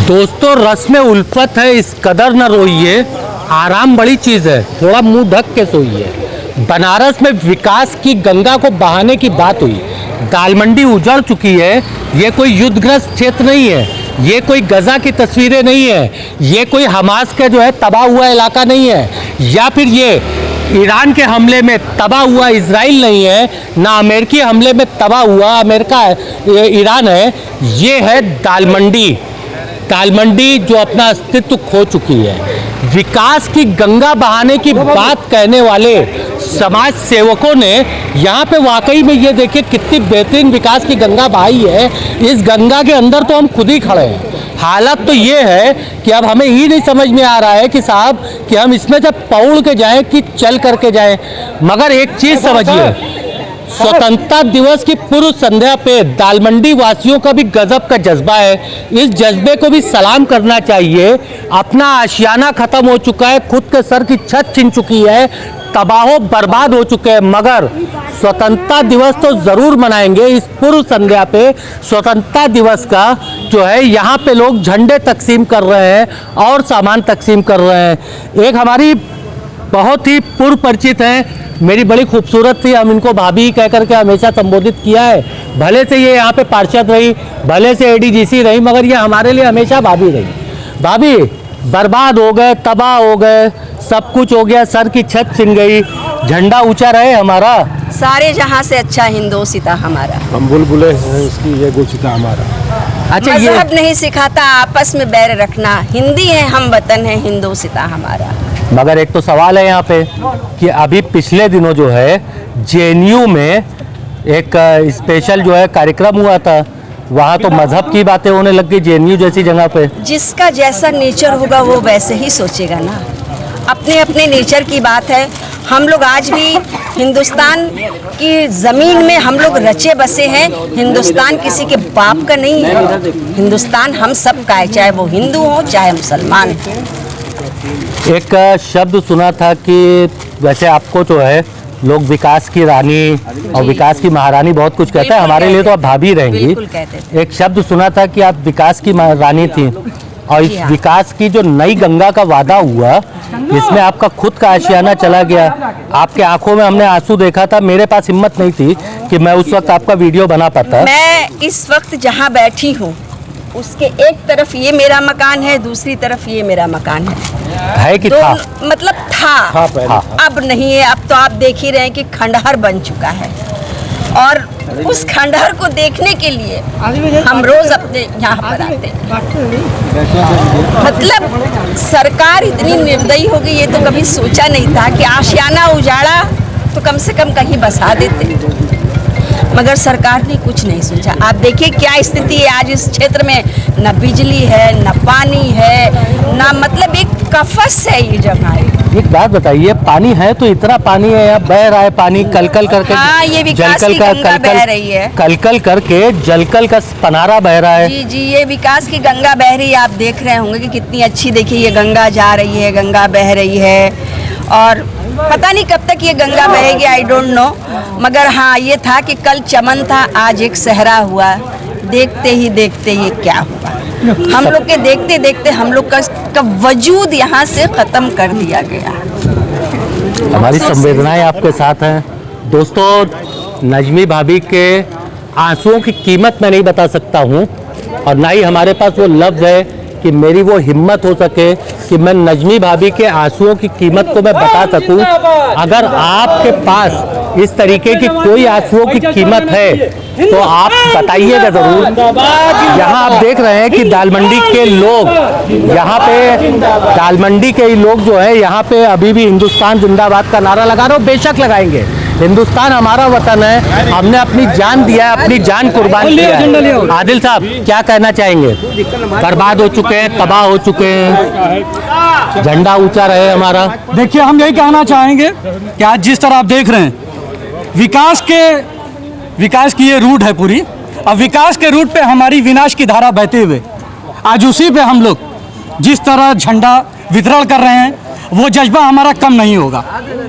दोस्तों रस्म में उल्फत है, इस कदर न रोइए, आराम बड़ी चीज़ है, थोड़ा मुंह ढक के सोइए। बनारस में विकास की गंगा को बहाने की बात हुई, दाल मंडी उजड़ चुकी है। ये कोई युद्धग्रस्त क्षेत्र नहीं है, ये कोई गजा की तस्वीरें नहीं है, ये कोई हमास का जो है तबाह हुआ इलाका नहीं है, या फिर ये ईरान के हमले में तबाह हुआ इजराइल नहीं है, ना अमेरिकी हमले में तबाह हुआ अमेरिका ईरान है। ये है दाल मंडी, दाल मंडी जो अपना अस्तित्व खो चुकी है। विकास की गंगा बहाने की बात कहने वाले समाज सेवकों ने यहाँ पे वाकई में ये देखिए कितनी बेहतरीन विकास की गंगा बहाई है। इस गंगा के अंदर तो हम खुद ही खड़े हैं। हालत तो ये है कि अब हमें ही नहीं समझ में आ रहा है कि साहब कि हम इसमें से पौड़ के जाएं कि चल करके जाएं। मगर एक चीज़ समझिए, स्वतंत्रता दिवस की पूर्व संध्या पे दाल मंडी वासियों का भी गजब का जज्बा है। इस जज्बे को भी सलाम करना चाहिए। अपना आशियाना खत्म हो चुका है, खुद के सर की छत छिन चुकी है, तबाहो बर्बाद हो चुके हैं, मगर स्वतंत्रता दिवस तो ज़रूर मनाएंगे। इस पूर्व संध्या पे स्वतंत्रता दिवस का जो है यहाँ पे लोग झंडे तकसीम कर रहे हैं और सामान तकसीम कर रहे हैं। एक हमारी बहुत ही पूर्व परिचित हैं, मेरी बड़ी खूबसूरत थी, हम इनको भाभी कह करके हमेशा संबोधित किया है। भले से ये यहाँ पे पार्षद रही, भले से एडीजीसी रही, मगर ये हमारे लिए हमेशा भाभी रही। भाभी बर्बाद हो गए, तबाह हो गए, सब कुछ हो गया, सर की छत छिन गई, झंडा ऊंचा रहे हमारा। सारे जहाँ से अच्छा हिंदोसिता हमारा, हम बुलबुले हैं इसकी, ये गोचिता हमारा। अच्छा, मजहब नहीं सिखाता आपस में बैर रखना, हिंदी है हम वतन है हिंदोसिता हमारा। मगर एक तो सवाल है यहाँ पे कि अभी पिछले दिनों जो है जेएनयू में एक स्पेशल जो है कार्यक्रम हुआ था, वहाँ तो मजहब की बातें होने लग गई जेएनयू जैसी जगह पे। जिसका जैसा नेचर होगा वो वैसे ही सोचेगा ना, अपने अपने नेचर की बात है। हम लोग आज भी हिंदुस्तान की ज़मीन में हम लोग रचे बसे हैं। हिंदुस्तान किसी के बाप का नहीं है, हिंदुस्तान हम सब का है, चाहे वो हिंदू हो चाहे मुसलमान हो। एक शब्द सुना था कि वैसे आपको जो है लोग विकास की रानी और विकास की महारानी बहुत कुछ कहते हैं, हमारे लिए तो आप भाभी रहेंगी। एक शब्द सुना था कि आप विकास की रानी थी, और इस विकास की जो नई गंगा का वादा हुआ, इसमें आपका खुद का आशियाना चला गया। आपके आंखों में हमने आंसू देखा था, मेरे पास हिम्मत नहीं थी कि मैं उस वक्त आपका वीडियो बना पाता। मैं इस वक्त जहाँ बैठी हूँ उसके एक तरफ ये मेरा मकान है, दूसरी तरफ ये मेरा मकान है कि तो था? मतलब था, अब नहीं है। अब तो आप देख ही रहे हैं कि खंडहर बन चुका है, और उस खंडहर को देखने के लिए हम रोज अपने यहाँ पर आते हैं। मतलब सरकार इतनी निर्दयी होगी ये तो कभी सोचा नहीं था कि आशियाना उजाड़ा तो कम से कम कहीं बसा देते, मगर सरकार ने कुछ नहीं सोचा। आप देखिए क्या स्थिति है आज इस क्षेत्र में, न बिजली है, न पानी है, न मतलब एक कफस है ये जगह। एक बात बताइए, पानी है तो इतना पानी है, यहाँ बह रहा है पानी कलकल करके। हाँ, ये विकास की गंगा बह रही है, कलकल करके जलकल का पनारा बह रहा है। जी जी, ये विकास की गंगा बह रही है। आप देख रहे होंगे कि कितनी अच्छी, देखिए ये गंगा जा रही है, गंगा बह रही है, और पता नहीं कब तक ये गंगा बहेगी, आई डोंट नो। मगर हाँ ये था कि कल चमन था, आज एक सहरा हुआ। देखते ही देखते ये क्या हुआ, हम लोग के देखते देखते हम लोग का वजूद यहाँ से ख़त्म कर दिया गया। हमारी संवेदनाएं आपके साथ हैं। दोस्तों, नजमी भाभी के आंसुओं की कीमत मैं नहीं बता सकता हूँ, और ना ही हमारे पास वो लफ्ज़ है कि मेरी वो हिम्मत हो सके कि मैं नजमी भाभी के आंसुओं की कीमत को मैं बता सकूं। अगर आपके पास इस तरीके की कोई आंसुओं की कीमत है तो आप बताइएगा ज़रूर। यहाँ आप देख रहे हैं कि दाल मंडी के लोग, यहाँ पे दाल मंडी के लोग जो है यहाँ पे अभी भी हिंदुस्तान जिंदाबाद का नारा लगा रहे हो। बेशक लगाएंगे, हिंदुस्तान हमारा वतन है, हमने अपनी जान दिया है, अपनी जान कुर्बान किया है। आदिल साहब क्या कहना चाहेंगे? बर्बाद हो चुके हैं, तबाह हो चुके हैं, झंडा ऊंचा रहे हमारा। देखिए, हम यही कहना चाहेंगे कि आज जिस तरह आप देख रहे हैं विकास की ये रूट है पूरी, और विकास के रूट पे हमारी विनाश की धारा बहते हुए आज उसी पे हम लोग जिस तरह झंडा वितरण कर रहे हैं, वो जज्बा हमारा कम नहीं होगा,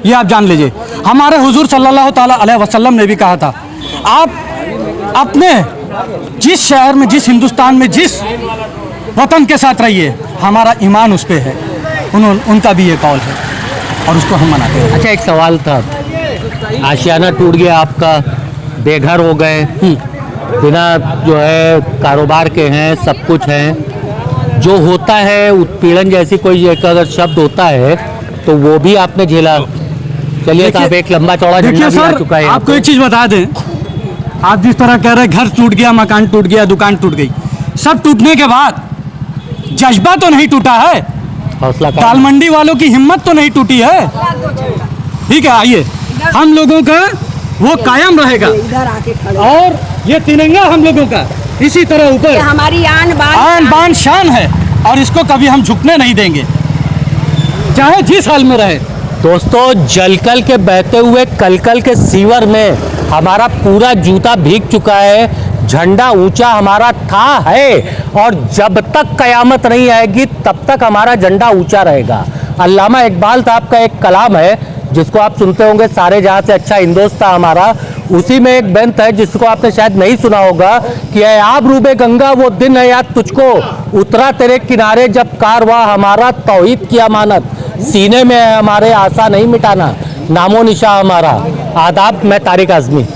ये आप जान लीजिए। हमारे हुजूर सल्लल्लाहु ताला अलैहि वसल्लम ने भी कहा था, आप अपने जिस शहर में, जिस हिंदुस्तान में, जिस वतन के साथ रहिए, हमारा ईमान उस पे है, उनका भी ये कौल है और उसको हम मनाते हैं। अच्छा, एक सवाल था, आशियाना टूट गया आपका, बेघर हो गए, बिना जो है कारोबार के हैं, सब कुछ हैं, जो होता है उत्पीड़न जैसी कोई एक अगर शब्द होता है तो वो भी आपने झेला। चलिए साहब, एक लंबा चौड़ा झंडा देखिए भी आ सर, चुका है यहाँ आपको पे। एक चीज बता दें, आप जिस तरह कह रहे हैं घर टूट गया, मकान टूट गया, दुकान टूट गई, सब टूटने के बाद जज्बा तो नहीं टूटा है, हौसला का दाल मंडी वालों की हिम्मत तो नहीं टूटी है। ठीक है, आइए, हम लोगों का वो कायम रहेगा और ये तिरंगा हम लोगों का इसी तरह ऊपर हमारी आन आन बान शान है और इसको कभी हम झुकने नहीं देंगे, चाहे जिस हाल में रहे। दोस्तों, जलकल के बहते हुए कलकल के सीवर में हमारा पूरा जूता भीग चुका है, झंडा ऊंचा हमारा था है और जब तक कयामत नहीं आएगी तब तक हमारा झंडा ऊंचा रहेगा। अल्लामा इकबाल साहब का एक कलाम है जिसको आप सुनते होंगे, सारे जहां से अच्छा हिंदोस्तां हमारा, उसी में एक बेंत है जिसको आपने शायद नहीं सुना होगा कि ऐ आब रूबे गंगा वो दिन है याद तुझको, उतरा तेरे किनारे जब कारवां हमारा, तौहीद की अमानत सीने में है हमारे, आशा नहीं मिटाना नामो निशा हमारा। आदाब, मैं तारिक आज़मी।